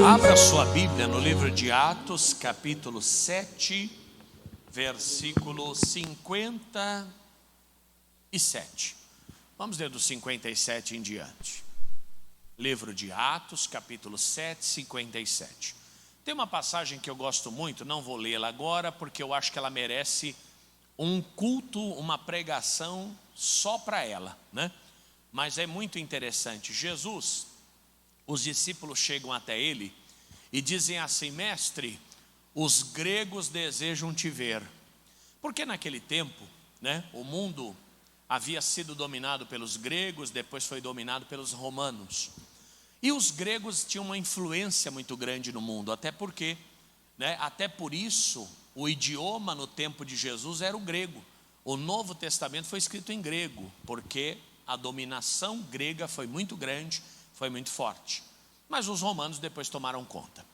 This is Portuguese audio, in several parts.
Abra sua Bíblia no livro de Atos, capítulo 7, versículo 57. Vamos ler do 57 em diante. Livro de Atos, capítulo 7, 57. Tem uma passagem que eu gosto muito, não vou lê-la agora, porque eu acho que ela merece um culto, uma pregação só para ela, né? Mas é muito interessante. Jesus, os discípulos chegam até ele e dizem assim: mestre, os gregos desejam te ver. Porque naquele tempo, né, o mundo havia sido dominado pelos gregos, depois foi dominado pelos romanos. E os gregos tinham uma influência muito grande no mundo, até porque, né, até por isso, o idioma no tempo de Jesus era o grego. O Novo Testamento foi escrito em grego, porque a dominação grega foi muito grande, foi muito forte. Mas os romanos depois tomaram conta.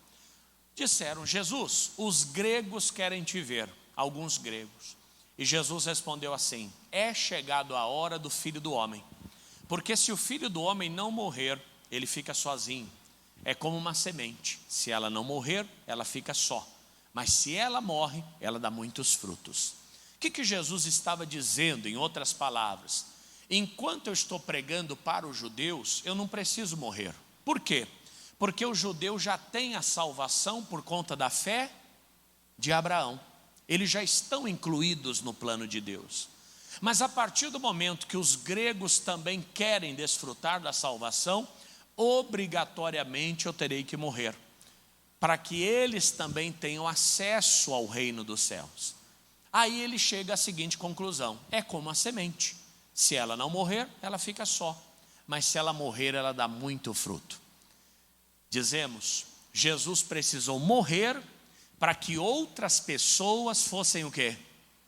Disseram: Jesus, os gregos querem te ver, alguns gregos. E Jesus respondeu assim: é chegado a hora do Filho do Homem. Porque se o Filho do Homem não morrer, ele fica sozinho. É como uma semente, se ela não morrer, ela fica só. Mas se ela morre, ela dá muitos frutos. O que Jesus estava dizendo, em outras palavras? Enquanto eu estou pregando para os judeus, eu não preciso morrer. Por quê? Porque os judeus já têm a salvação por conta da fé de Abraão. Eles já estão incluídos no plano de Deus. Mas a partir do momento que os gregos também querem desfrutar da salvação, obrigatoriamente eu terei que morrer, para que eles também tenham acesso ao reino dos céus. Aí ele chega à seguinte conclusão: é como a semente. Se ela não morrer, ela fica só. Mas se ela morrer, ela dá muito fruto. Dizemos, Jesus precisou morrer para que outras pessoas fossem o quê?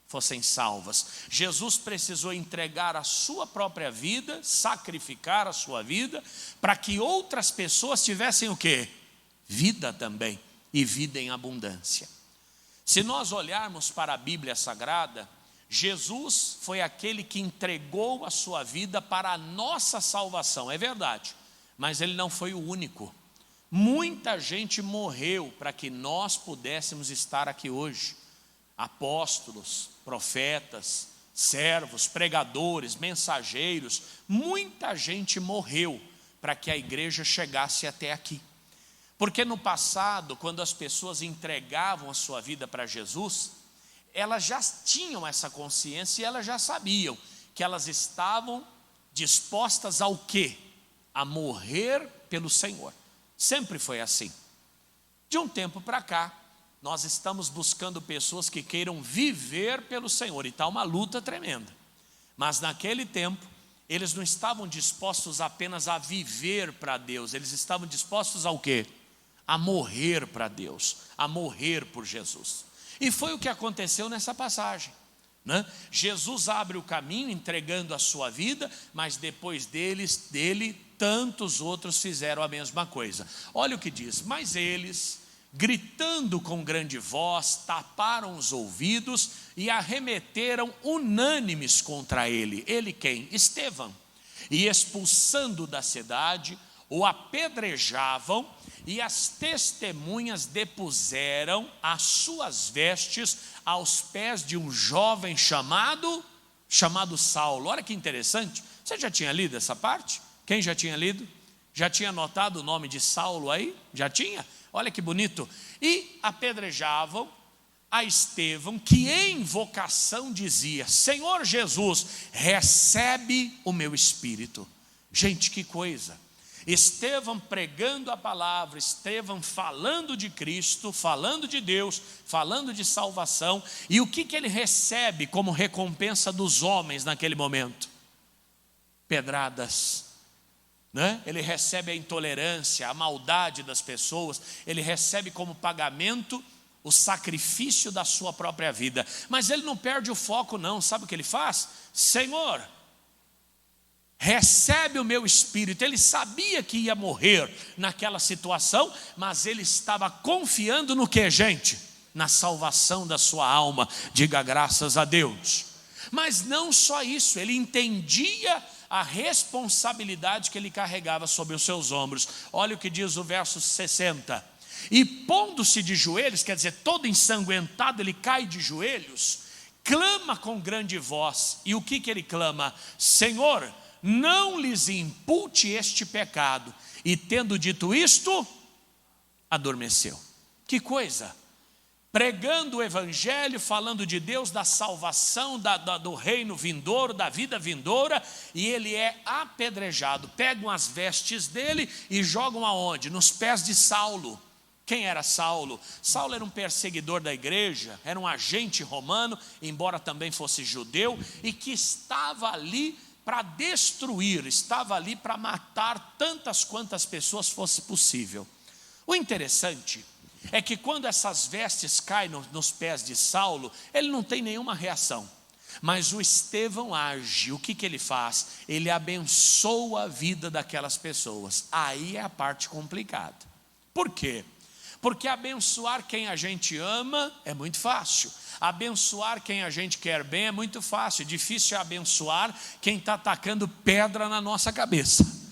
Fossem salvas. Jesus precisou entregar a sua própria vida, sacrificar a sua vida, para que outras pessoas tivessem o quê? Vida também, e vida em abundância. Se nós olharmos para a Bíblia Sagrada, Jesus foi aquele que entregou a sua vida para a nossa salvação, é verdade, mas ele não foi o único. Muita gente morreu para que nós pudéssemos estar aqui hoje. Apóstolos, profetas, servos, pregadores, mensageiros, muita gente morreu para que a igreja chegasse até aqui. Porque no passado, quando as pessoas entregavam a sua vida para Jesus, elas já tinham essa consciência e elas já sabiam que elas estavam dispostas ao quê? A morrer pelo Senhor. Sempre foi assim. De um tempo para cá, nós estamos buscando pessoas que queiram viver pelo Senhor, e está uma luta tremenda. Mas naquele tempo, eles não estavam dispostos apenas a viver para Deus, eles estavam dispostos ao quê? A morrer para Deus, a morrer por Jesus. E foi o que aconteceu nessa passagem, né? Jesus abre o caminho entregando a sua vida, mas depois dele, tantos outros fizeram a mesma coisa. Olha o que diz: mas eles, gritando com grande voz, taparam os ouvidos e arremeteram unânimes contra ele. Ele quem? Estevão. E expulsando da cidade, o apedrejavam, e as testemunhas depuseram as suas vestes aos pés de um jovem chamado Saulo. Olha que interessante. Você já tinha lido essa parte? Quem já tinha lido? Já tinha notado o nome de Saulo aí? Já tinha? Olha que bonito. E apedrejavam a Estevão, que em invocação dizia: Senhor Jesus, recebe o meu espírito. Gente, que coisa. Estevão pregando a palavra, Estevão falando de Cristo, falando de Deus, falando de salvação. E o que ele recebe como recompensa dos homens naquele momento? Pedradas, né? Ele recebe a intolerância, a maldade das pessoas. Ele recebe como pagamento o sacrifício da sua própria vida. Mas ele não perde o foco não. Sabe o que ele faz? Senhor, recebe o meu espírito. Ele sabia que ia morrer naquela situação, mas ele estava confiando no que, gente? Na salvação da sua alma. Diga graças a Deus. Mas não só isso, ele entendia a responsabilidade que ele carregava sobre os seus ombros. Olha o que diz o verso 60. e pondo-se de joelhos, quer dizer, todo ensanguentado, ele cai de joelhos, clama com grande voz. E o que ele clama? Senhor, não lhes impute este pecado. E tendo dito isto, adormeceu. Que coisa! Pregando o evangelho, falando de Deus, da salvação, do reino vindouro, da vida vindoura, e ele é apedrejado. Pegam as vestes dele e jogam aonde? Nos pés de Saulo. Quem era Saulo? Saulo era um perseguidor da igreja, era um agente romano, embora também fosse judeu, e que estava ali para destruir, estava ali para matar tantas quantas pessoas fosse possível. O interessante é que quando essas vestes caem nos pés de Saulo, ele não tem nenhuma reação. Mas o Estevão age. O que ele faz? Ele abençoa a vida daquelas pessoas. Aí é a parte complicada. Por quê? Porque abençoar quem a gente ama é muito fácil. Abençoar quem a gente quer bem é muito fácil. Difícil é abençoar quem está tacando pedra na nossa cabeça.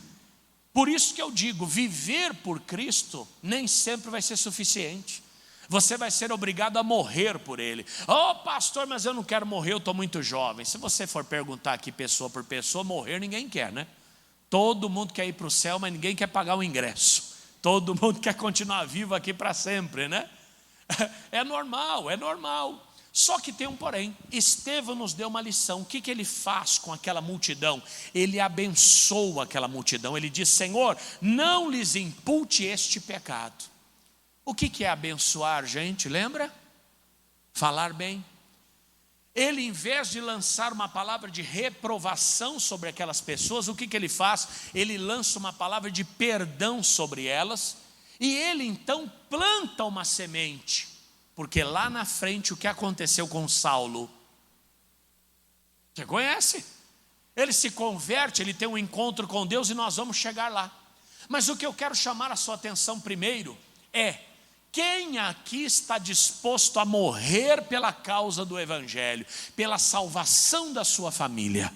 Por isso que eu digo, viver por Cristo nem sempre vai ser suficiente. Você vai ser obrigado a morrer por Ele. Oh pastor, mas eu não quero morrer, eu estou muito jovem. Se você for perguntar aqui pessoa por pessoa, morrer ninguém quer, né? Todo mundo quer ir para o céu, mas ninguém quer pagar o ingresso. Todo mundo quer continuar vivo aqui para sempre, né? É normal, é normal. Só que tem um porém. Estevão nos deu uma lição. O que ele faz com aquela multidão? Ele abençoa aquela multidão. Ele diz, Senhor, não lhes impute este pecado. O que é abençoar, gente? Lembra? Falar bem. Ele, em vez de lançar uma palavra de reprovação sobre aquelas pessoas, o que ele faz? Ele lança uma palavra de perdão sobre elas. E ele então planta uma semente. Porque lá na frente o que aconteceu com Saulo? Você conhece? Ele se converte, ele tem um encontro com Deus e nós vamos chegar lá. Mas o que eu quero chamar a sua atenção primeiro é: quem aqui está disposto a morrer pela causa do evangelho, pela salvação da sua família?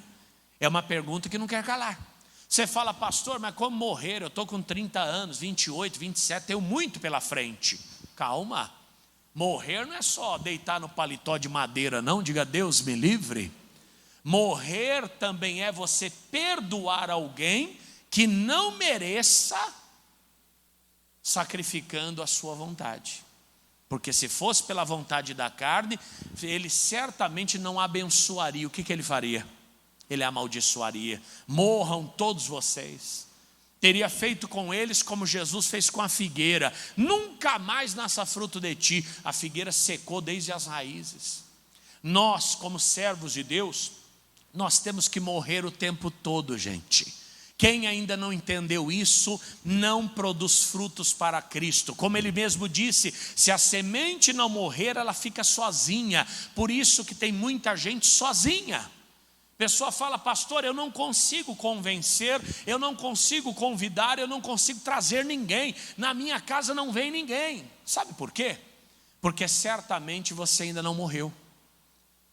É uma pergunta que não quer calar. Você fala, pastor, mas como morrer? Eu estou com 30 anos, 28, 27, tenho muito pela frente. Calma. Morrer não é só deitar no paletó de madeira, não. Diga, Deus me livre. Morrer também é você perdoar alguém que não mereça, sacrificando a sua vontade. Porque se fosse pela vontade da carne, ele certamente não abençoaria. O que ele faria? Ele amaldiçoaria. Morram todos vocês. Teria feito com eles como Jesus fez com a figueira. Nunca mais nasça fruto de ti. A figueira secou desde as raízes. Nós, como servos de Deus, nós temos que morrer o tempo todo, gente. Quem ainda não entendeu isso, não produz frutos para Cristo. Como ele mesmo disse, se a semente não morrer, ela fica sozinha. Por isso que tem muita gente sozinha. A pessoa fala, pastor, eu não consigo convencer, eu não consigo convidar, eu não consigo trazer ninguém. Na minha casa não vem ninguém. Sabe por quê? Porque certamente você ainda não morreu.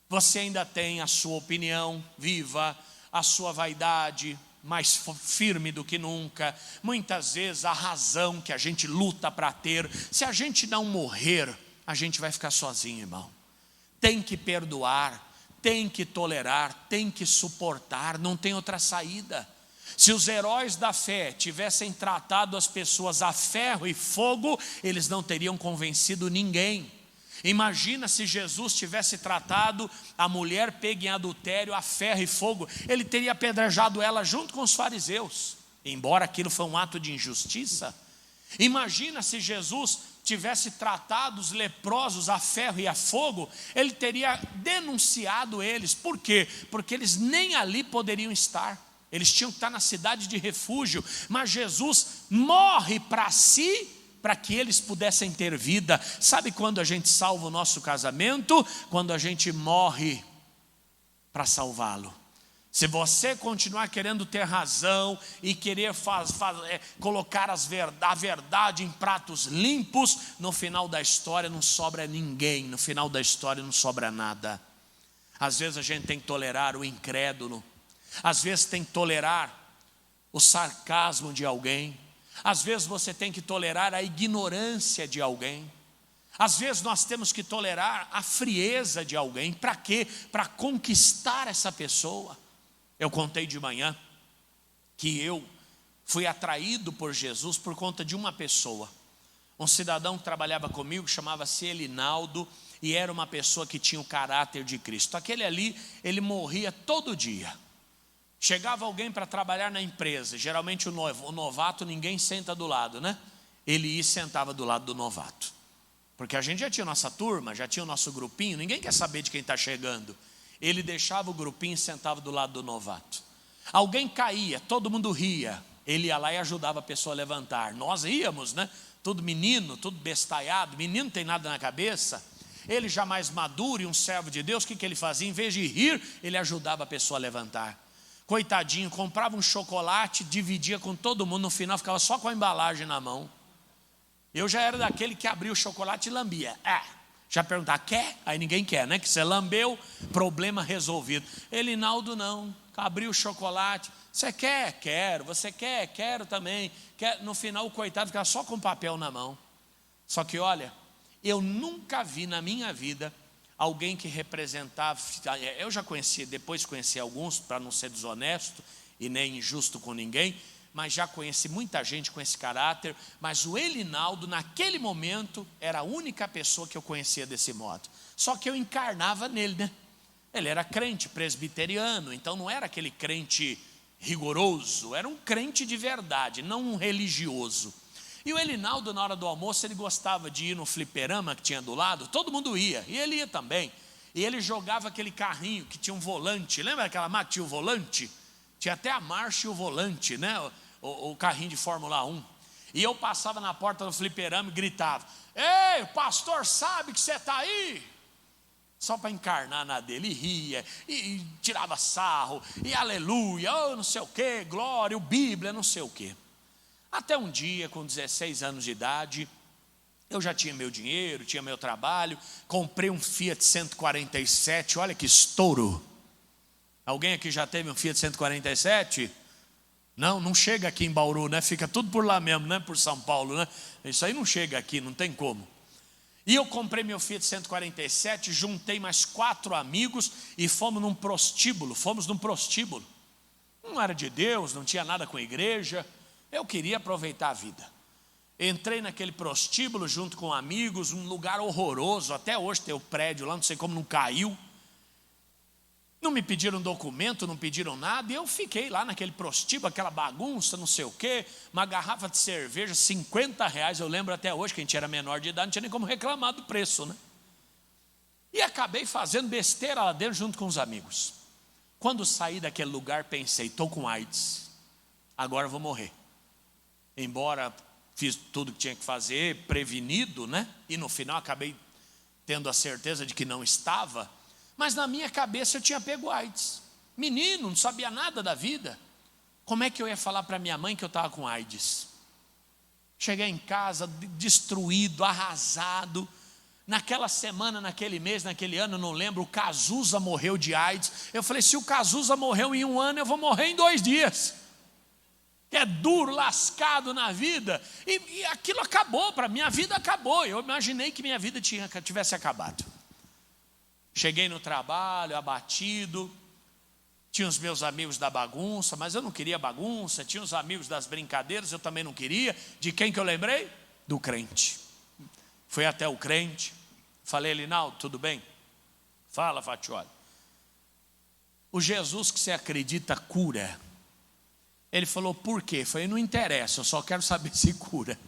Você ainda tem a sua opinião viva, a sua vaidade mais firme do que nunca. Muitas vezes a razão que a gente luta para ter. Se a gente não morrer, a gente vai ficar sozinho, irmão. Tem que perdoar. Tem que tolerar, tem que suportar, não tem outra saída. Se os heróis da fé tivessem tratado as pessoas a ferro e fogo, eles não teriam convencido ninguém. Imagina se Jesus tivesse tratado a mulher pega em adultério a ferro e fogo, ele teria apedrejado ela junto com os fariseus, embora aquilo foi um ato de injustiça. Imagina se Jesus tivesse tratado os leprosos a ferro e a fogo, ele teria denunciado eles. Por quê? Porque eles nem ali poderiam estar, eles tinham que estar na cidade de refúgio. Mas Jesus morre para si, para que eles pudessem ter vida. Sabe quando a gente salva o nosso casamento? Quando a gente morre para salvá-lo. Se você continuar querendo ter razão e querer colocar a verdade em pratos limpos, no final da história não sobra ninguém, no final da história não sobra nada. Às vezes a gente tem que tolerar o incrédulo, às vezes tem que tolerar o sarcasmo de alguém, Às vezes você tem que tolerar a ignorância de alguém. Às vezes nós temos que tolerar a frieza de alguém. Para quê? Para conquistar essa pessoa. Eu contei de manhã que eu fui atraído por Jesus por conta de uma pessoa. Um cidadão que trabalhava comigo, chamava-se Elinaldo, e era uma pessoa que tinha o caráter de Cristo. Aquele ali, ele morria todo dia. Chegava alguém para trabalhar na empresa, geralmente o novato ninguém senta do lado, né? Ele ia e sentava do lado do novato. Porque a gente já tinha nossa turma, já tinha o nosso grupinho, ninguém quer saber de quem está chegando. Ele deixava o grupinho e sentava do lado do novato. Alguém caía, todo mundo ria, ele ia lá e ajudava a pessoa a levantar. Nós íamos, né? Tudo menino, tudo bestalhado, menino não tem nada na cabeça. Ele já mais maduro e um servo de Deus, o que ele fazia? Em vez de rir, ele ajudava a pessoa a levantar. Coitadinho, comprava um chocolate, dividia com todo mundo, no final ficava só com a embalagem na mão. Eu já era daquele que abria o chocolate e lambia. Já perguntar, quer? Aí ninguém quer, né? Que você lambeu, problema resolvido. Elinaldo não, abriu o chocolate. Você quer? Quero. Você quer? Quero também. No final o coitado ficava só com papel na mão. Só que olha, eu nunca vi na minha vida alguém que representava. Eu já conheci, depois conheci alguns, para não ser desonesto e nem injusto com ninguém, mas já conheci muita gente com esse caráter. Mas o Elinaldo, naquele momento, era a única pessoa que eu conhecia desse modo. Só que eu encarnava nele, né? Ele era crente presbiteriano, então não era aquele crente rigoroso, era um crente de verdade, não um religioso. E o Elinaldo, na hora do almoço, ele gostava de ir no fliperama que tinha do lado, todo mundo ia, e ele ia também. E ele jogava aquele carrinho que tinha um volante, lembra aquela máquina que tinha o volante? Tinha até a marcha e o volante, né? O carrinho de Fórmula 1. E eu passava na porta do fliperama e gritava, ei, o pastor sabe que você está aí? Só para encarnar na dele, e ria, e tirava sarro, e aleluia, oh, não sei o que, glória, o Bíblia, não sei o que. Até um dia, com 16 anos de idade, eu já tinha meu dinheiro, tinha meu trabalho, comprei um Fiat 147, olha que estouro. Alguém aqui já teve um Fiat 147? Não chega aqui em Bauru, né? Fica tudo por lá mesmo, né? Por São Paulo, né? Isso aí não chega aqui, não tem como. E eu comprei meu Fiat 147, juntei mais 4 amigos e fomos num prostíbulo. Não era de Deus, não tinha nada com a igreja. Eu queria aproveitar a vida. Entrei naquele prostíbulo junto com amigos, um lugar horroroso. Até hoje tem o prédio lá, não sei como não caiu. Não me pediram documento, não pediram nada. E eu fiquei lá naquele prostíbulo, aquela bagunça, não sei o quê. Uma garrafa de cerveja, R$50. Eu lembro até hoje que a gente era menor de idade, não tinha nem como reclamar do preço, né? E acabei fazendo besteira lá dentro junto com os amigos. Quando saí daquele lugar, pensei, estou com AIDS. Agora eu vou morrer. Embora fiz tudo que tinha que fazer, prevenido, né? E no final acabei tendo a certeza de que não estava. Mas na minha cabeça eu tinha pego AIDS. Menino, não sabia nada da vida. Como é que eu ia falar para minha mãe que eu estava com AIDS? Cheguei em casa destruído, arrasado. Naquela semana, naquele mês, naquele ano, eu não lembro, o Cazuza morreu de AIDS. Eu falei, se o Cazuza morreu em 1 ano, eu vou morrer em 2 dias. É duro, lascado na vida. E aquilo acabou, para minha vida acabou. Eu imaginei que minha vida tivesse acabado. Cheguei no trabalho, abatido. Tinha os meus amigos da bagunça, mas eu não queria bagunça. Tinha os amigos das brincadeiras, eu também não queria. De quem que eu lembrei? Do crente. Fui até o crente. Falei, Elinaldo, tudo bem? Fala, Fatioli. O Jesus que você acredita cura. Ele falou, por quê? Eu falei, não interessa, eu só quero saber se cura.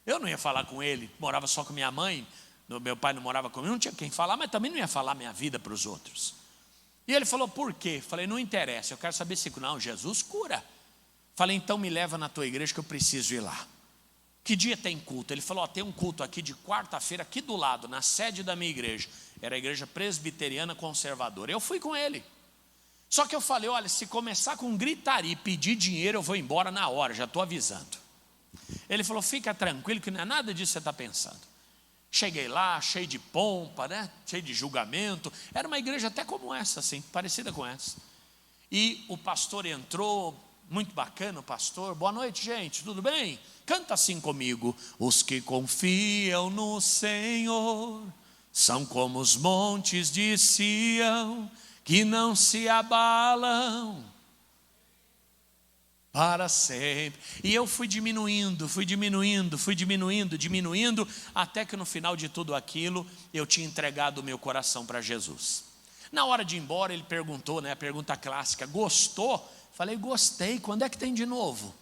Eu não ia falar com ele, morava só com minha mãe, meu pai não morava comigo, não tinha quem falar, mas também não ia falar minha vida para os outros. E ele falou, por quê? Eu falei, não interessa, eu quero saber se cura. Não, Jesus cura. Falei, então me leva na tua igreja que eu preciso ir lá. Que dia tem culto? Ele falou, tem um culto aqui de quarta-feira, aqui do lado, na sede da minha igreja. Era a igreja presbiteriana conservadora. Eu fui com ele. Só que eu falei, olha, se começar com gritaria e pedir dinheiro, eu vou embora na hora, já estou avisando. Ele falou, fica tranquilo que não é nada disso que você está pensando. Cheguei lá, cheio de pompa, né? Cheio de julgamento. Era uma igreja até como essa, assim, parecida com essa. E o pastor entrou, Muito bacana, pastor. Boa noite, gente, tudo bem? Canta assim comigo. Os que confiam no Senhor são como os montes de Sião, que não se abalam para sempre. E eu fui diminuindo, até que no final de tudo aquilo, eu tinha entregado o meu coração para Jesus. Na hora de ir embora, ele perguntou, a pergunta clássica: gostou? Falei: gostei. Quando é que tem de novo?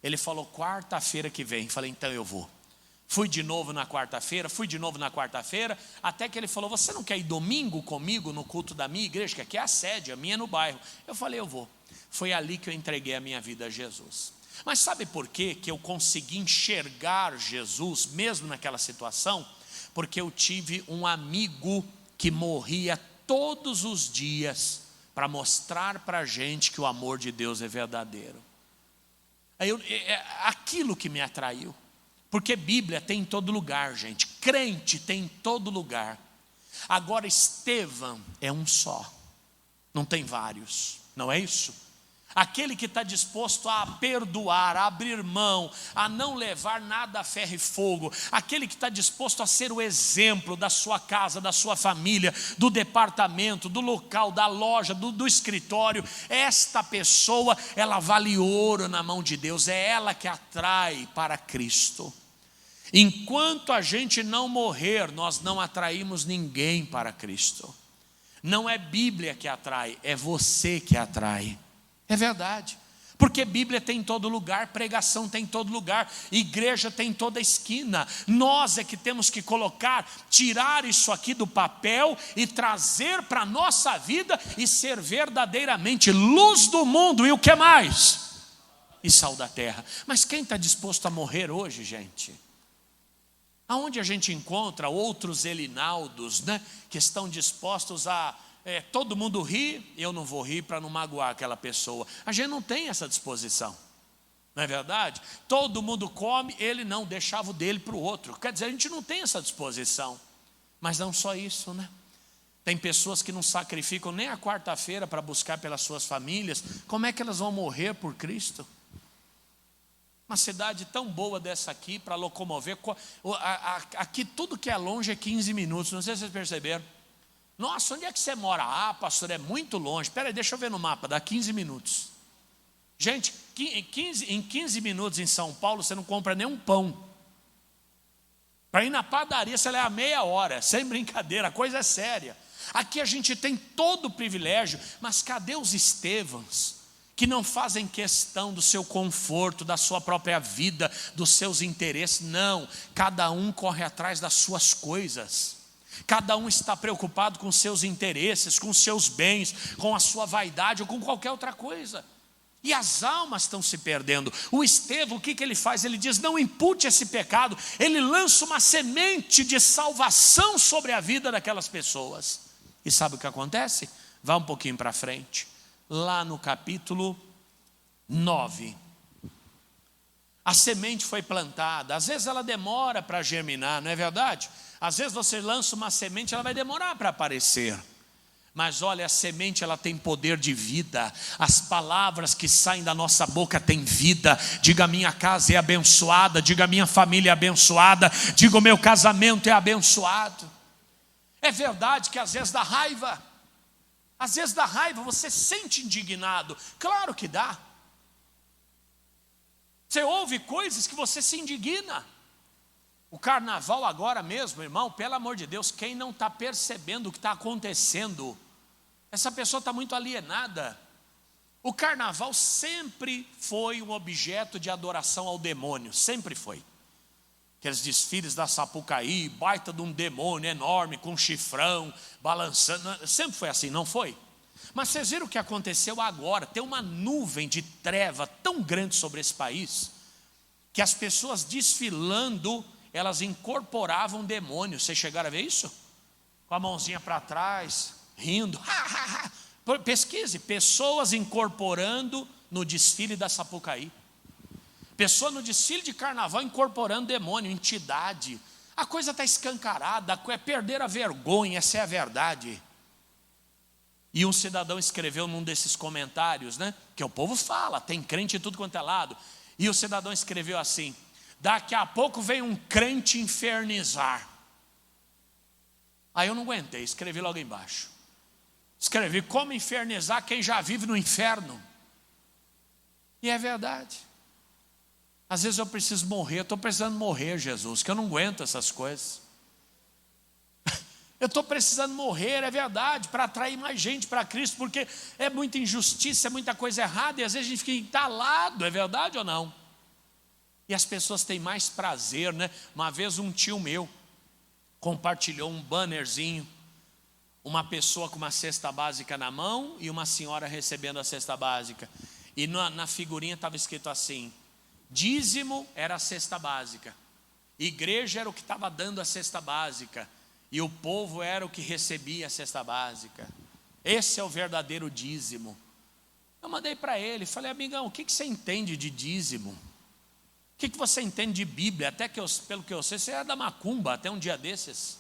Ele falou: quarta-feira que vem. Falei: então eu vou. Fui de novo na quarta-feira, até que ele falou: você não quer ir domingo comigo no culto da minha igreja, que aqui é a sede, a minha é no bairro. Eu falei: eu vou. Foi ali que eu entreguei a minha vida a Jesus. Mas sabe por quê que eu consegui enxergar Jesus, mesmo naquela situação? Porque eu tive um amigo que morria todos os dias para mostrar para a gente que o amor de Deus é verdadeiro. Aquilo que me atraiu. Porque Bíblia tem em todo lugar, gente. Crente tem em todo lugar. Agora Estevão é um só, não tem vários, não é isso? Aquele que está disposto a perdoar, a abrir mão, a não levar nada a ferro e fogo. Aquele que está disposto a ser o exemplo da sua casa, da sua família, do departamento, do local, da loja, do escritório. Esta pessoa, ela vale ouro na mão de Deus. É ela que atrai para Cristo. Enquanto a gente não morrer, nós não atraímos ninguém para Cristo. Não é Bíblia que atrai, é você que atrai. É verdade, porque Bíblia tem em todo lugar, pregação tem em todo lugar, igreja tem em toda esquina. Nós é que temos que tirar isso aqui do papel e trazer para a nossa vida e ser verdadeiramente luz do mundo. E o que mais? E sal da terra. Mas quem está disposto a morrer hoje, gente? Aonde a gente encontra outros Elinaldos, que estão dispostos a... todo mundo ri, eu não vou rir para não magoar aquela pessoa. A gente não tem essa disposição, não é verdade? Todo mundo come, ele não, deixava o dele para o outro. Quer dizer, a gente não tem essa disposição. Mas não só isso, Tem pessoas que não sacrificam nem a quarta-feira para buscar pelas suas famílias. Como é que elas vão morrer por Cristo? Uma cidade tão boa dessa aqui para locomover. Aqui tudo que é longe é 15 minutos, não sei se vocês perceberam. Nossa, onde é que você mora? Ah, pastor, é muito longe. Espera aí, deixa eu ver no mapa, dá 15 minutos. Gente, em 15 minutos em São Paulo, você não compra nem um pão. Para ir na padaria, você leva meia hora, sem brincadeira, a coisa é séria. Aqui a gente tem todo o privilégio, mas cadê os Estevãos, que não fazem questão do seu conforto, da sua própria vida, dos seus interesses? Não, cada um corre atrás das suas coisas. Cada um está preocupado com seus interesses, com seus bens, com a sua vaidade ou com qualquer outra coisa. E as almas estão se perdendo. O Estevão, o que ele faz? Ele diz: não impute esse pecado. Ele lança uma semente de salvação sobre a vida daquelas pessoas. E sabe o que acontece? Vá um pouquinho para frente. Lá no capítulo 9. A semente foi plantada. Às vezes ela demora para germinar, não é verdade? Às vezes você lança uma semente, ela vai demorar para aparecer. Mas olha, a semente, ela tem poder de vida. As palavras que saem da nossa boca têm vida. Diga: minha casa é abençoada. Diga: minha família é abençoada. Diga: o meu casamento é abençoado. É verdade que às vezes dá raiva. Às vezes dá raiva, você se sente indignado. Claro que dá. Você ouve coisas que você se indigna. O carnaval agora mesmo, irmão, pelo amor de Deus, quem não está percebendo o que está acontecendo, essa pessoa está muito alienada. O carnaval sempre foi um objeto de adoração ao demônio, sempre foi. Aqueles desfiles da Sapucaí, baita de um demônio enorme, com chifrão, balançando, sempre foi assim, não foi? Mas vocês viram o que aconteceu agora? Tem uma nuvem de treva tão grande sobre esse país, que as pessoas desfilando, elas incorporavam demônios. Vocês chegaram a ver isso? Com a mãozinha para trás, rindo. Pesquise, pessoas incorporando no desfile da Sapucaí. Pessoa no desfile de carnaval incorporando demônio, entidade. A coisa está escancarada, é perder a vergonha, essa é a verdade. E um cidadão escreveu num desses comentários, né? Que o povo fala, tem crente em tudo quanto é lado. E o cidadão escreveu assim: daqui a pouco vem um crente infernizar. Aí eu não aguentei, escrevi logo embaixo. Escrevi: como infernizar quem já vive no inferno? E é verdade. Às vezes eu preciso morrer, eu estou precisando morrer, Jesus, que eu não aguento essas coisas. Eu estou precisando morrer, é verdade, para atrair mais gente para Cristo, porque é muita injustiça, é muita coisa errada, e às vezes a gente fica entalado, é verdade ou não? E as pessoas têm mais prazer, né? Uma vez um tio meu compartilhou um bannerzinho, uma pessoa com uma cesta básica na mão e uma senhora recebendo a cesta básica. E na figurinha estava escrito assim: dízimo era a cesta básica, igreja era o que estava dando a cesta básica, e o povo era o que recebia a cesta básica. Esse é o verdadeiro dízimo. Eu mandei para ele, falei: amigão, o que você entende de dízimo? O que você entende de Bíblia? Até que pelo que eu sei, você é da macumba até um dia desses.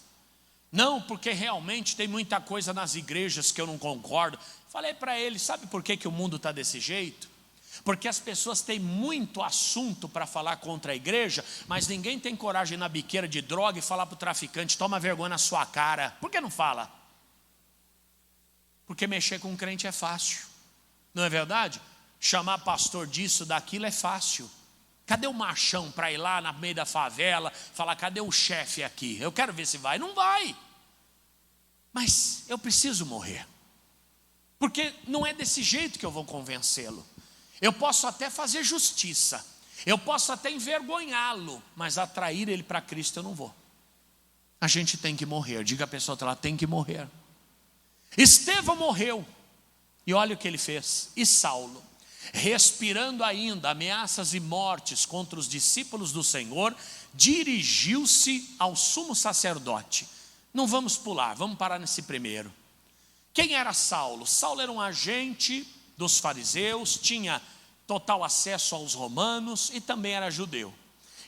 Não, porque realmente tem muita coisa nas igrejas que eu não concordo. Falei para ele: sabe por que o mundo está desse jeito? Porque as pessoas têm muito assunto para falar contra a igreja, mas ninguém tem coragem na biqueira de droga e falar para o traficante: toma vergonha na sua cara. Por que não fala? Porque mexer com um crente é fácil, não é verdade? Chamar pastor disso, daquilo é fácil. Cadê o machão para ir lá no meio da favela, falar: cadê o chefe aqui? Eu quero ver se vai. Não vai. Mas eu preciso morrer, porque não é desse jeito que eu vou convencê-lo. Eu posso até fazer justiça, eu posso até envergonhá-lo, mas atrair ele para Cristo eu não vou. A gente tem que morrer. Diga a pessoa que ela tem que morrer. Estevão morreu, e olha o que ele fez. E Saulo, respirando ainda ameaças e mortes contra os discípulos do Senhor, dirigiu-se ao sumo sacerdote. Não vamos pular, vamos parar nesse primeiro. Quem era Saulo? Saulo era um agente dos fariseus, tinha total acesso aos romanos e também era judeu.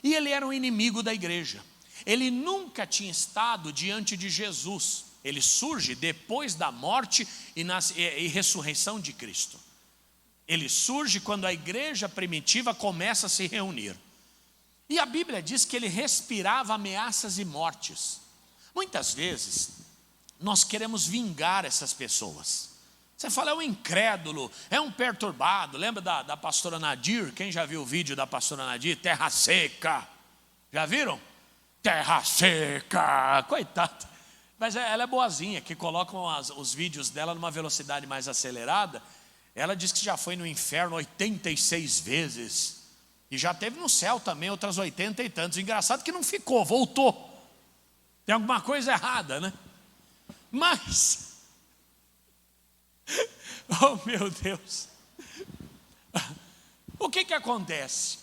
E ele era um inimigo da igreja. Ele nunca tinha estado diante de Jesus. Ele surge depois da morte e ressurreição de Cristo. Ele surge quando a igreja primitiva começa a se reunir. E a Bíblia diz que ele respirava ameaças e mortes. Muitas vezes nós queremos vingar essas pessoas. Você fala: é um incrédulo, é um perturbado. Lembra da pastora Nadir? Quem já viu o vídeo da pastora Nadir? Terra seca. Já viram? Terra seca. Coitada. Mas ela é boazinha, que colocam os vídeos dela numa velocidade mais acelerada. Ela diz que já foi no inferno 86 vezes. E já teve no céu também outras 80 e tantos. Engraçado que não ficou, voltou. Tem alguma coisa errada, né? Mas... oh meu Deus, o que acontece?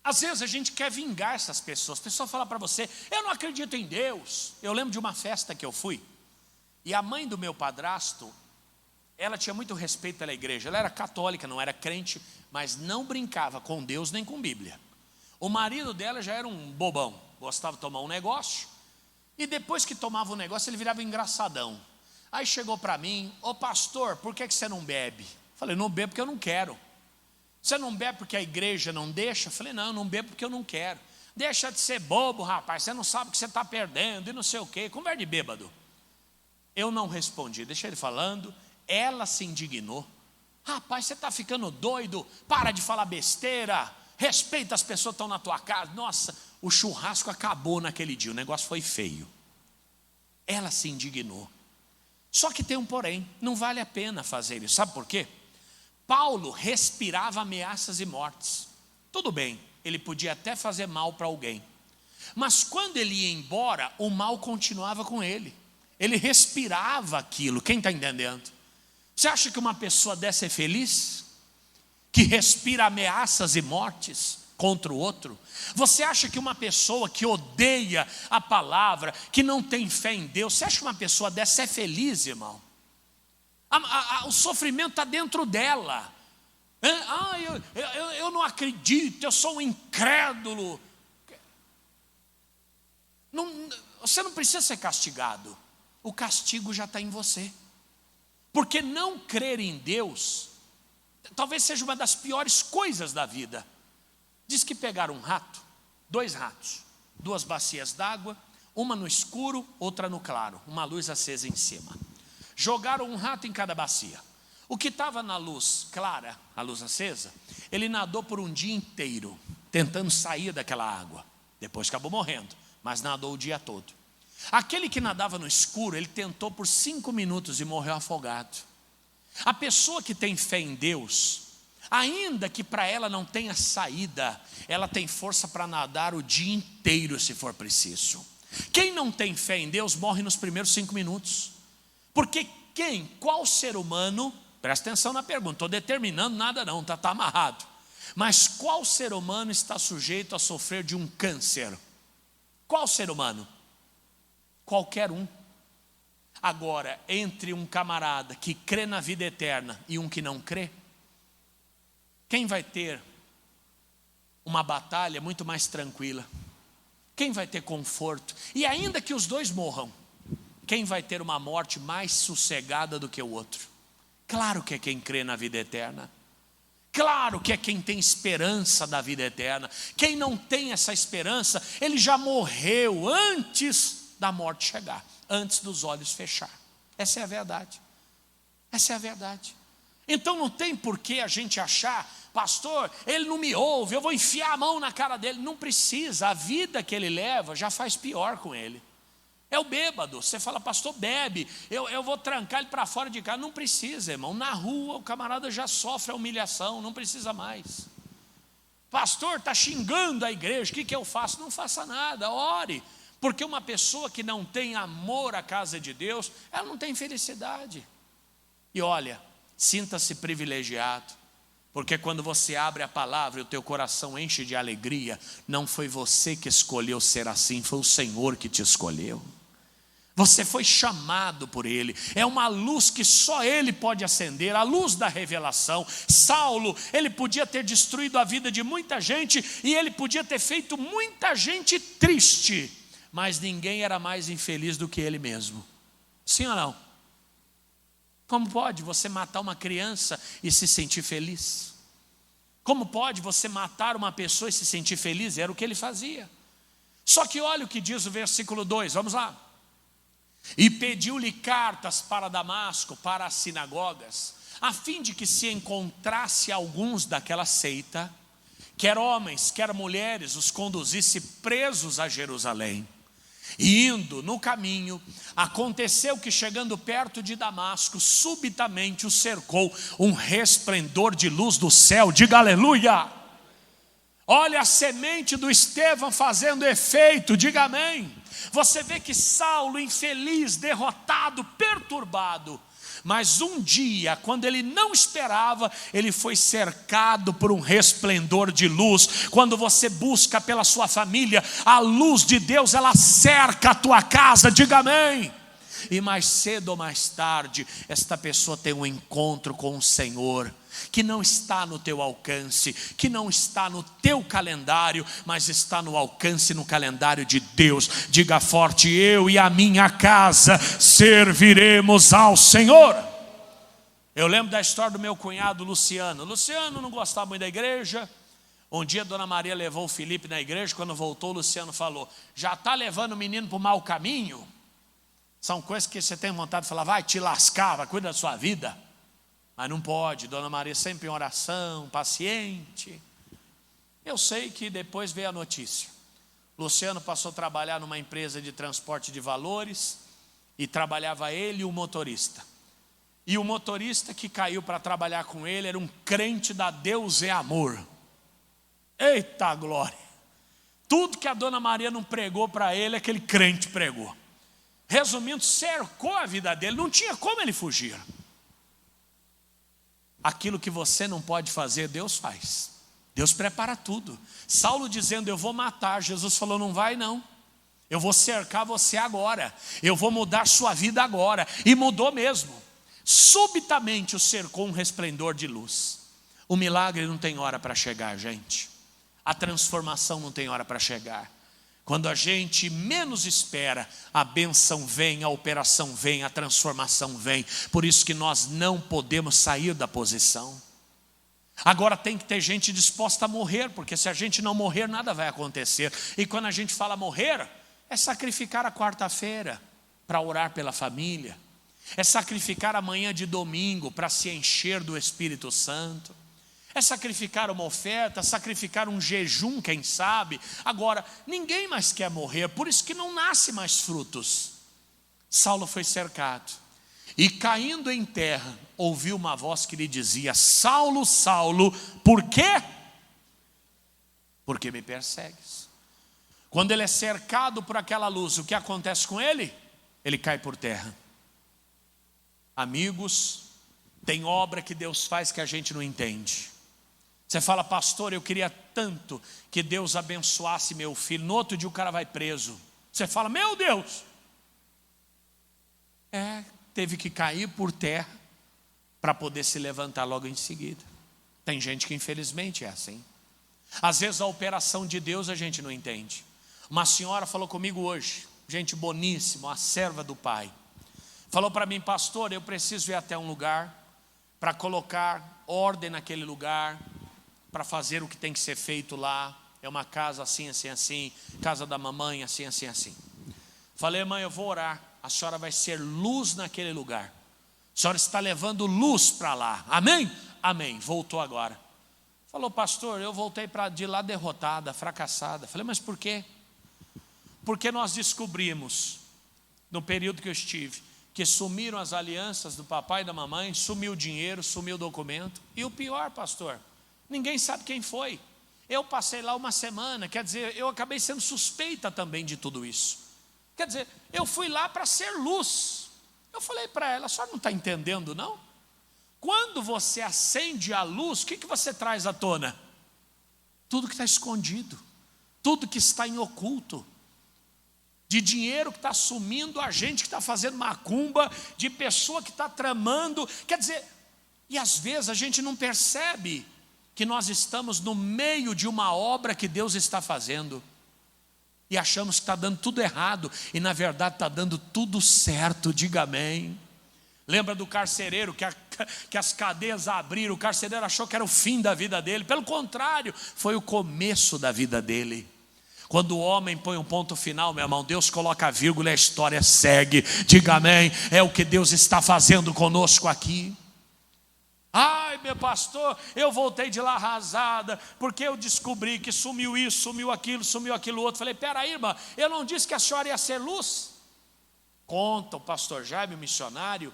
Às vezes a gente quer vingar essas pessoas. A pessoa fala para você: eu não acredito em Deus. Eu lembro de uma festa que eu fui, e a mãe do meu padrasto, ela tinha muito respeito pela igreja. Ela era católica, não era crente, mas não brincava com Deus nem com Bíblia. O marido dela já era um bobão, gostava de tomar um negócio, e depois que tomava um negócio ele virava engraçadão. Aí chegou para mim: ô pastor, por que você não bebe? Falei: não bebo porque eu não quero. Você não bebe porque a igreja não deixa? Falei: não, eu não bebo porque eu não quero. Deixa de ser bobo, rapaz, você não sabe o que você está perdendo e não sei o quê. Conversa de bêbado. Eu não respondi, deixei ele falando. Ela se indignou: rapaz, você está ficando doido, para de falar besteira, respeita as pessoas que estão na tua casa. Nossa, o churrasco acabou naquele dia, o negócio foi feio. Ela se indignou. Só que tem um porém, não vale a pena fazer isso. Sabe por quê? Paulo respirava ameaças e mortes. Tudo bem, ele podia até fazer mal para alguém, mas quando ele ia embora, o mal continuava com ele. Ele respirava aquilo. Quem está entendendo? Você acha que uma pessoa dessa é feliz? Que respira ameaças e mortes contra o outro? Você acha que uma pessoa que odeia a palavra, que não tem fé em Deus, você acha que uma pessoa dessa é feliz, irmão? O sofrimento está dentro dela. Eu não acredito, eu sou um incrédulo. Você não precisa ser castigado. O castigo já está em você. Porque não crer em Deus talvez seja uma das piores coisas da vida. Diz que pegaram um rato, 2 ratos, 2 bacias d'água, uma no escuro, outra no claro, uma luz acesa em cima. Jogaram um rato em cada bacia. O que estava na luz clara, a luz acesa, ele nadou por um dia inteiro, tentando sair daquela água. Depois acabou morrendo, mas nadou o dia todo. Aquele que nadava no escuro, ele tentou por 5 minutos e morreu afogado. A pessoa que tem fé em Deus, ainda que para ela não tenha saída, ela tem força para nadar o dia inteiro se for preciso. Quem não tem fé em Deus morre nos primeiros 5 minutos. Porque qual ser humano, presta atenção na pergunta, estou determinando nada não, está amarrado. Mas qual ser humano está sujeito a sofrer de um câncer? Qual ser humano? Qualquer um. Agora, entre um camarada que crê na vida eterna e um que não crê, quem vai ter uma batalha muito mais tranquila? Quem vai ter conforto? E ainda que os 2 morram, quem vai ter uma morte mais sossegada do que o outro? Claro que é quem crê na vida eterna. Claro que é quem tem esperança da vida eterna. Quem não tem essa esperança, ele já morreu antes da morte chegar, antes dos olhos fechar. Essa é a verdade. Essa é a verdade. Então não tem por que a gente achar, pastor, ele não me ouve, eu vou enfiar a mão na cara dele. Não precisa, a vida que ele leva já faz pior com ele. É o bêbado, você fala, pastor, bebe, eu vou trancar ele para fora de casa. Não precisa, irmão, na rua o camarada já sofre a humilhação, não precisa mais. Pastor, está xingando a igreja, o que eu faço? Não faça nada, ore. Porque uma pessoa que não tem amor à casa de Deus, ela não tem felicidade. E olha, sinta-se privilegiado, porque quando você abre a palavra e o teu coração enche de alegria, não foi você que escolheu ser assim, foi o Senhor que te escolheu. Você foi chamado por Ele, é uma luz que só Ele pode acender, a luz da revelação. Saulo, ele podia ter destruído a vida de muita gente, e ele podia ter feito muita gente triste, mas ninguém era mais infeliz do que ele mesmo. Sim ou não? Como pode você matar uma criança e se sentir feliz? Como pode você matar uma pessoa e se sentir feliz? Era o que ele fazia. Só que olha o que diz o versículo 2, vamos lá. E pediu-lhe cartas para Damasco, para as sinagogas, a fim de que se encontrasse alguns daquela seita, quer homens, quer mulheres, os conduzisse presos a Jerusalém. E indo no caminho, aconteceu que chegando perto de Damasco, subitamente o cercou um resplendor de luz do céu. Diga aleluia! Olha a semente do Estevão fazendo efeito, diga amém. Você vê que Saulo, infeliz, derrotado, perturbado, mas um dia, quando ele não esperava, ele foi cercado por um resplendor de luz. Quando você busca pela sua família, a luz de Deus, ela cerca a tua casa, diga amém. E mais cedo ou mais tarde, esta pessoa tem um encontro com o Senhor, que não está no teu alcance, que não está no teu calendário, mas está no alcance, no calendário de Deus. Diga forte: eu e a minha casa serviremos ao Senhor. Eu lembro da história do meu cunhado Luciano. Luciano não gostava muito da igreja. Um dia a dona Maria levou o Felipe na igreja. Quando voltou, o Luciano falou: já está levando o menino para o mau caminho? São coisas que você tem vontade de falar: vai te lascar, vai cuidar da sua vida. Mas não pode. Dona Maria sempre em oração, paciente. Eu sei que depois veio a notícia. Luciano passou a trabalhar numa empresa de transporte de valores, e trabalhava ele e o motorista. E o motorista que caiu para trabalhar com ele era um crente da Deus é amor. Eita glória! Tudo que a dona Maria não pregou para ele, aquele crente pregou. Resumindo, cercou a vida dele, não tinha como ele fugir. Aquilo que você não pode fazer, Deus faz. Deus prepara tudo. Saulo dizendo: eu vou matar. Jesus falou: não vai não. Eu vou cercar você agora. Eu vou mudar sua vida agora. E mudou mesmo. Subitamente o cercou um resplendor de luz. O milagre não tem hora para chegar, gente. A transformação não tem hora para chegar. Quando a gente menos espera, a bênção vem, a operação vem, a transformação vem. Por isso que nós não podemos sair da posição. Agora tem que ter gente disposta a morrer, porque se a gente não morrer, nada vai acontecer. E quando a gente fala morrer, é sacrificar a quarta-feira para orar pela família. É sacrificar a manhã de domingo para se encher do Espírito Santo. É sacrificar uma oferta, sacrificar um jejum, quem sabe. Agora, ninguém mais quer morrer, por isso que não nasce mais frutos. Saulo foi cercado e, caindo em terra, ouviu uma voz que lhe dizia: Saulo, Saulo, por quê? Porque me persegues. Quando ele é cercado por aquela luz, o que acontece com ele? Ele cai por terra. Amigos, tem obra que Deus faz que a gente não entende. Você fala: pastor, eu queria tanto que Deus abençoasse meu filho. No outro dia o cara vai preso. Você fala: meu Deus. Teve que cair por terra para poder se levantar logo em seguida. Tem gente que infelizmente é assim. Às vezes a operação de Deus a gente não entende. Uma senhora falou comigo hoje, gente boníssima, uma serva do Pai. Falou para mim: pastor, eu preciso ir até um lugar para colocar ordem naquele lugar, para fazer o que tem que ser feito lá. É uma casa assim, assim, assim, casa da mamãe, assim, assim, assim. Falei: mãe, eu vou orar, a senhora vai ser luz naquele lugar. A senhora está levando luz para lá, amém? Amém, voltou agora. Falou: pastor, eu voltei de lá derrotada, fracassada. Falei: mas por quê? Porque nós descobrimos, no período que eu estive, que sumiram as alianças do papai e da mamãe, sumiu o dinheiro, sumiu o documento. E o pior, pastor, ninguém sabe quem foi. Eu passei lá uma semana, quer dizer, eu acabei sendo suspeita também de tudo isso. Quer dizer, eu fui lá para ser luz. Eu falei para ela: a senhora não está entendendo não? Quando você acende a luz, o que você traz à tona? Tudo que está escondido, tudo que está em oculto. De dinheiro que está sumindo, a gente que está fazendo macumba, de pessoa que está tramando. Quer dizer, e às vezes a gente não percebe que nós estamos no meio de uma obra que Deus está fazendo. E achamos que está dando tudo errado, e na verdade está dando tudo certo, diga amém. Lembra do carcereiro que as cadeias abriram, o carcereiro achou que era o fim da vida dele. Pelo contrário, foi o começo da vida dele. Quando o homem põe um ponto final, meu irmão, Deus coloca a vírgula e a história segue. Diga amém. É o que Deus está fazendo conosco aqui. Ai, meu pastor, eu voltei de lá arrasada, porque eu descobri que sumiu isso, sumiu aquilo outro. Falei: peraí, irmã, eu não disse que a senhora ia ser luz? Conta o pastor Jaime, o missionário,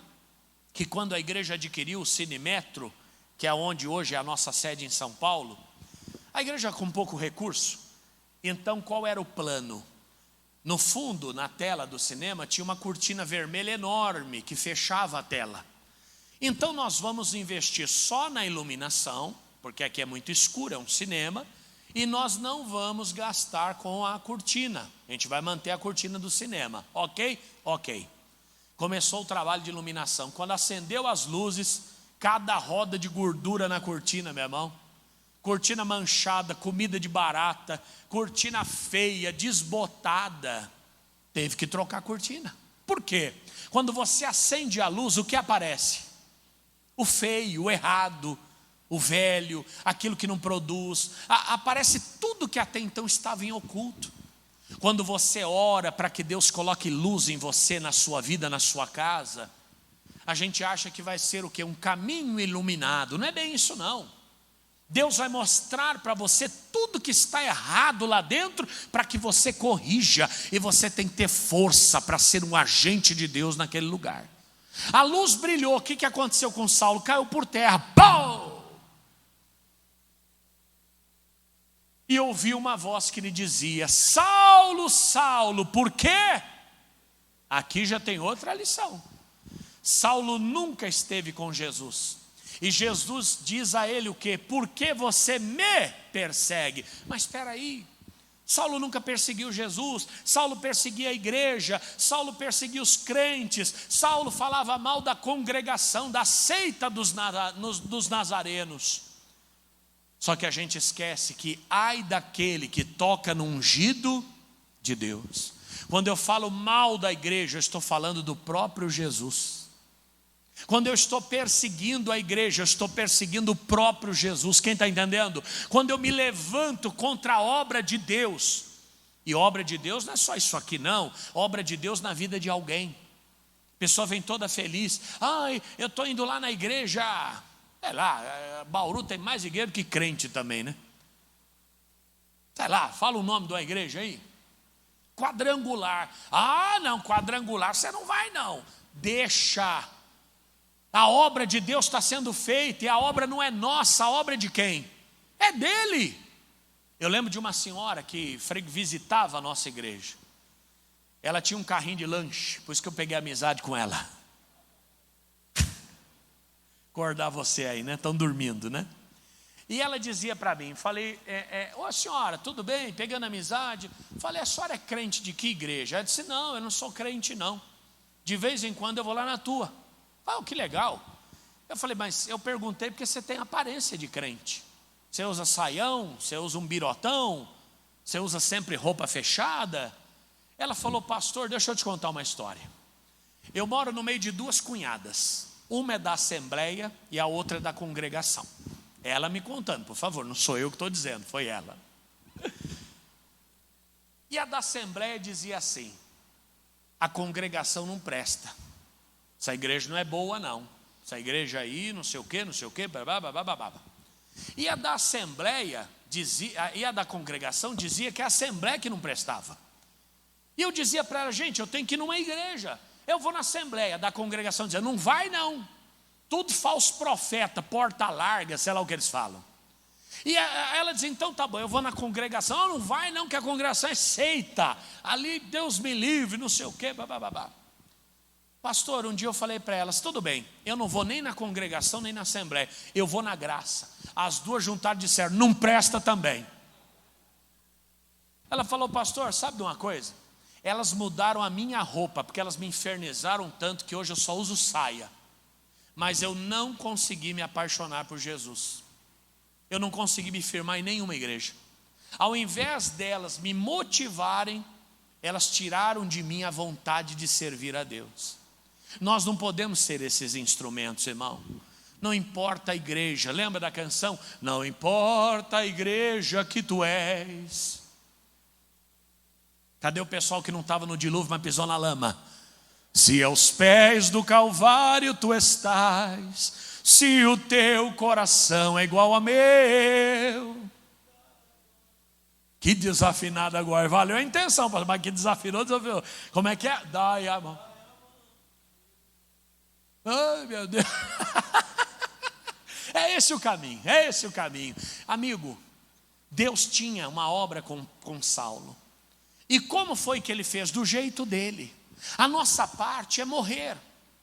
que quando a igreja adquiriu o Cinemetro, que é onde hoje é a nossa sede em São Paulo, a igreja com pouco recurso. Então qual era o plano? No fundo, na tela do cinema, tinha uma cortina vermelha enorme que fechava a tela. Então nós vamos investir só na iluminação, porque aqui é muito escuro, é um cinema, e nós não vamos gastar com a cortina. A gente vai manter a cortina do cinema, ok? Ok. Começou o trabalho de iluminação. Quando acendeu as luzes, cada roda de gordura na cortina, meu irmão. Cortina manchada, comida de barata, cortina feia, desbotada. Teve que trocar a cortina. Por quê? Quando você acende a luz, o que aparece? O feio, o errado, o velho, aquilo que não produz. Aparece tudo que até então estava em oculto. Quando você ora para que Deus coloque luz em você, na sua vida, na sua casa, a gente acha que vai ser o quê? Um caminho iluminado. Não é bem isso não. Deus vai mostrar para você tudo que está errado lá dentro, para que você corrija, e você tem que ter força para ser um agente de Deus naquele lugar. A luz brilhou, o que aconteceu com Saulo? Caiu por terra, pum! E ouviu uma voz que lhe dizia: Saulo, Saulo, por quê? Aqui já tem outra lição. Saulo nunca esteve com Jesus. E Jesus diz a ele o quê? Por que você me persegue? Mas espera aí, Saulo nunca perseguiu Jesus. Saulo perseguia a igreja, Saulo perseguia os crentes, Saulo falava mal da congregação, da seita dos nazarenos. Só que a gente esquece que ai daquele que toca no ungido de Deus. Quando eu falo mal da igreja, eu estou falando do próprio Jesus. Quando eu estou perseguindo a igreja, eu estou perseguindo o próprio Jesus. Quem está entendendo? Quando eu me levanto contra a obra de Deus, e obra de Deus não é só isso aqui não, obra de Deus na vida de alguém. A pessoa vem toda feliz, ai, eu estou indo lá na igreja, sei lá, Bauru tem mais igreja que crente também, né? Sei lá, fala o nome da igreja aí. Quadrangular. Ah, não, quadrangular você não vai não. Deixa. A obra de Deus está sendo feita, e a obra não é nossa, a obra é de quem? É dele. Eu lembro de uma senhora que visitava a nossa igreja. Ela tinha um carrinho de lanche, por isso que eu peguei amizade com ela. Acordar você aí, né? Estão dormindo, né? E ela dizia para mim, falei, ô senhora, tudo bem? Pegando amizade. Falei, a senhora é crente de que igreja? Ela disse, não, eu não sou crente não. De vez em quando eu vou lá na tua. Ah, que legal. Eu falei, mas eu perguntei porque você tem aparência de crente. Você usa saião, você usa um birotão, você usa sempre roupa fechada. Ela falou, pastor, deixa eu te contar uma história. Eu moro no meio de duas cunhadas. Uma é da assembleia e a outra é da congregação. Ela me contando, por favor, não sou eu que estou dizendo, foi ela. E a da assembleia dizia assim, a congregação não presta. Essa igreja não é boa não. Essa igreja aí, não sei o que, babá. E a da assembleia dizia, e a da congregação dizia que a assembleia que não prestava. E eu dizia para ela, gente, eu tenho que ir numa igreja. Eu vou na assembleia. Da congregação dizia, não vai não. Tudo falso profeta, porta larga, sei lá o que eles falam. E ela dizia, então tá bom, eu vou na congregação. Não vai não, que a congregação é seita. Ali Deus me livre, não sei o que, babá. Pastor, um dia eu falei para elas, tudo bem, eu não vou nem na congregação nem na assembleia, eu vou na graça. As duas juntaram e disseram, não presta também. Ela falou, pastor, sabe de uma coisa? Elas mudaram a minha roupa, porque elas me infernizaram tanto que hoje eu só uso saia. Mas eu não consegui me apaixonar por Jesus. Eu não consegui me firmar em nenhuma igreja. Ao invés delas me motivarem, elas tiraram de mim a vontade de servir a Deus. Nós não podemos ser esses instrumentos, irmão. Não importa a igreja, lembra da canção? Não importa a igreja que tu és. Cadê o pessoal que não estava no dilúvio, mas pisou na lama? Se aos pés do Calvário tu estás, se o teu coração é igual a meu. Que desafinado agora, valeu a intenção, mas que desafinou. Como é que é? Dai a mão. Ai meu Deus. É esse o caminho, é esse o caminho. Amigo, Deus tinha uma obra com Saulo. E como foi que ele fez? Do jeito dele. A nossa parte é morrer. O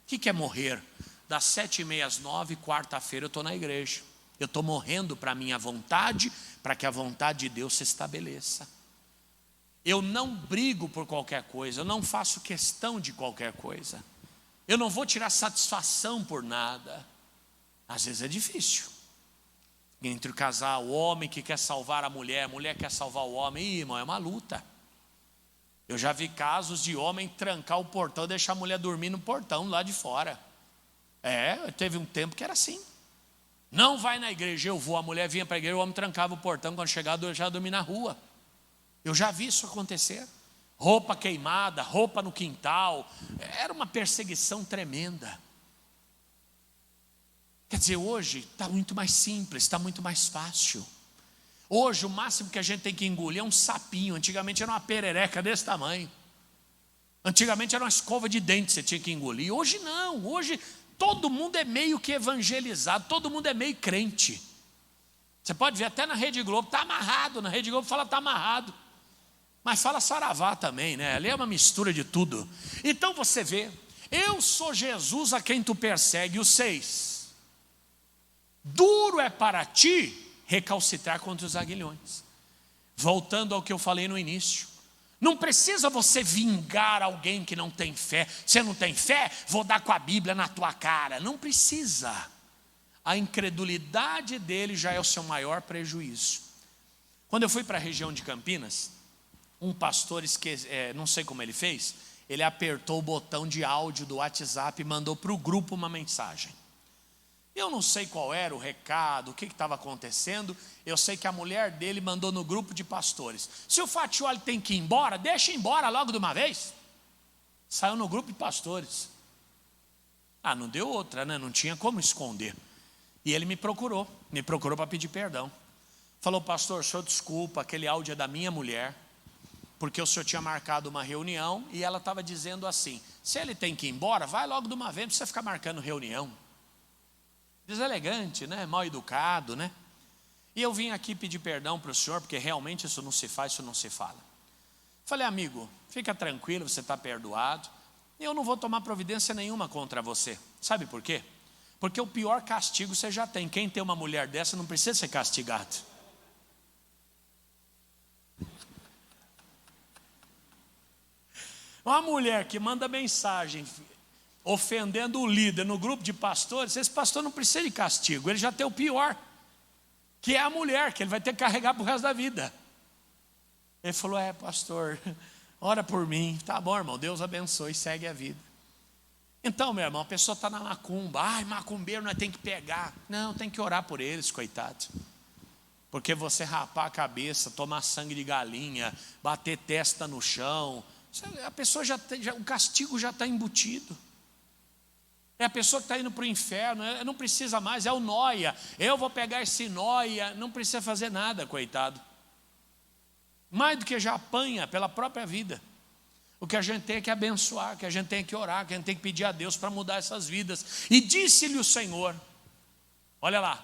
que é morrer? Das 7h30 às 9h, quarta-feira eu estou na igreja. Eu estou morrendo para a minha vontade, para que a vontade de Deus se estabeleça. Eu não brigo por qualquer coisa, eu não faço questão de qualquer coisa. Eu não vou tirar satisfação por nada. Às vezes é difícil. Entre o casal, o homem que quer salvar a mulher quer salvar o homem, irmão, é uma luta. Eu já vi casos de homem trancar o portão e deixar a mulher dormir no portão lá de fora. Teve um tempo que era assim. Não vai na igreja, eu vou. A mulher vinha para a igreja, o homem trancava o portão. Quando chegava, eu já dormia na rua. Eu já vi isso acontecer. Roupa queimada, roupa no quintal. Era uma perseguição tremenda. Quer dizer, hoje está muito mais simples, está muito mais fácil. Hoje o máximo que a gente tem que engolir é um sapinho. Antigamente era uma perereca desse tamanho. Antigamente era uma escova de dente que você tinha que engolir. Hoje não, hoje todo mundo é meio que evangelizado, todo mundo é meio crente. Você pode ver até na Rede Globo, está amarrado, na Rede Globo fala está amarrado. Mas fala saravá também, né? Ali é uma mistura de tudo. Então você vê, eu sou Jesus a quem tu persegue. O 6. Duro é para ti recalcitrar contra os aguilhões. Voltando ao que eu falei no início. Não precisa você vingar alguém que não tem fé. Você não tem fé? Vou dar com a Bíblia na tua cara. Não precisa. A incredulidade dele já é o seu maior prejuízo. Quando eu fui para a região de Campinas, um pastor não sei como ele fez, ele apertou o botão de áudio do WhatsApp e mandou para o grupo uma mensagem. Eu não sei qual era o recado, o que estava acontecendo. Eu sei que a mulher dele mandou no grupo de pastores: se o Fatioli tem que ir embora, deixa ir embora logo de uma vez. Saiu no grupo de pastores. Não deu outra, né? Não tinha como esconder. E ele me procurou para pedir perdão. Falou: pastor, o senhor desculpa, aquele áudio é da minha mulher, porque o senhor tinha marcado uma reunião e ela estava dizendo assim: se ele tem que ir embora, vai logo de uma vez, não precisa ficar marcando reunião. Deselegante, né? Mal educado, né? E eu vim aqui pedir perdão para o senhor, porque realmente isso não se faz, isso não se fala. Falei: amigo, fica tranquilo, você está perdoado. Eu não vou tomar providência nenhuma contra você. Sabe por quê? Porque o pior castigo você já tem. Quem tem uma mulher dessa não precisa ser castigado. Uma mulher que manda mensagem ofendendo o líder no grupo de pastores, esse pastor não precisa de castigo, ele já tem o pior, que é a mulher, que ele vai ter que carregar para o resto da vida. Ele falou: pastor, ora por mim. Tá bom, irmão, Deus abençoe, segue a vida. Então, meu irmão, a pessoa está na macumba: macumbeiro nós tem que pegar. Não, tem que orar por eles, coitados. Porque você rapar a cabeça, tomar sangue de galinha, bater testa no chão, a pessoa o castigo já está embutido. É a pessoa que está indo para o inferno, não precisa mais, é o nóia. Eu vou pegar esse nóia, não precisa fazer nada, coitado. Mais do que já apanha pela própria vida. O que a gente tem é que abençoar, que a gente tem que orar, que a gente tem que pedir a Deus para mudar essas vidas. E disse-lhe o Senhor, olha lá,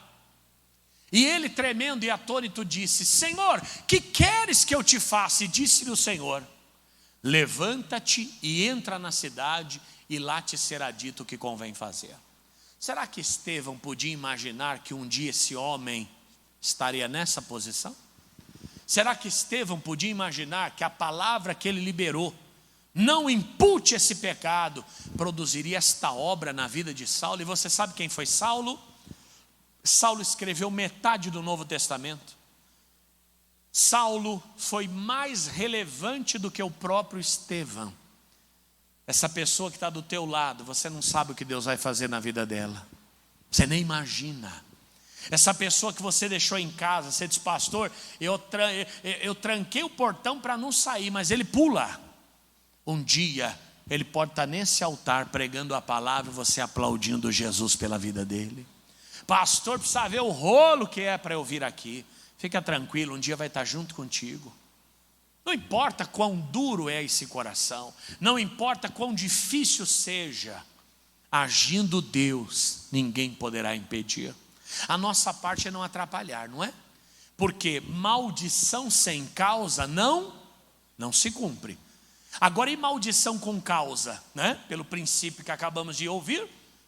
e ele tremendo e atônito disse: Senhor, que queres que eu te faça? E disse-lhe o Senhor: levanta-te e entra na cidade, e lá te será dito o que convém fazer. Será que Estevão podia imaginar que um dia esse homem estaria nessa posição? Será que Estevão podia imaginar que a palavra que ele liberou, não impute esse pecado, produziria esta obra na vida de Saulo? E você sabe quem foi Saulo? Saulo escreveu metade do Novo Testamento. Saulo foi mais relevante do que o próprio Estevão. Essa pessoa que está do teu lado, você não sabe o que Deus vai fazer na vida dela. Você nem imagina. Essa pessoa que você deixou em casa, você disse: pastor, eu tranquei o portão para não sair, mas ele pula. Um dia ele pode estar nesse altar pregando a palavra e você aplaudindo Jesus pela vida dele. Pastor, precisa ver o rolo que é para eu vir aqui. Fica tranquilo, um dia vai estar junto contigo. Não importa quão duro é esse coração, não importa quão difícil seja, agindo Deus, ninguém poderá impedir. A nossa parte é não atrapalhar, não é? Porque maldição sem causa não se cumpre. Agora, e maldição com causa, né? Pelo princípio que acabamos de ouvir,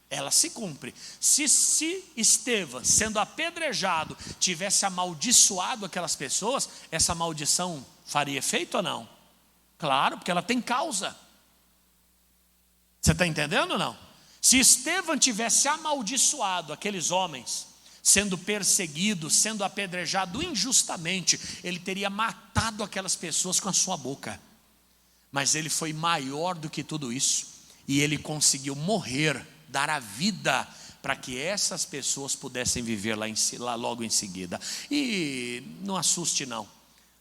ela se cumpre. Se Estevão, sendo apedrejado, tivesse amaldiçoado aquelas pessoas, essa maldição faria efeito ou não? Claro, porque ela tem causa. Você está entendendo ou não? Se Estevão tivesse amaldiçoado aqueles homens, sendo perseguido, sendo apedrejado injustamente, ele teria matado aquelas pessoas com a sua boca. Mas ele foi maior do que tudo isso, e ele conseguiu morrer, dar a vida para que essas pessoas pudessem viver lá logo em seguida. E não assuste não,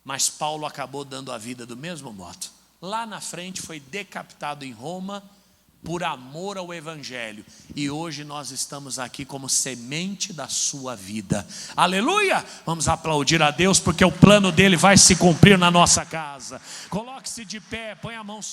mas Paulo acabou dando a vida do mesmo modo. Lá na frente foi decapitado em Roma por amor ao Evangelho, e hoje nós estamos aqui como semente da sua vida. Aleluia! Vamos aplaudir a Deus, porque o plano dele vai se cumprir na nossa casa. Coloque-se de pé, põe a mão sobre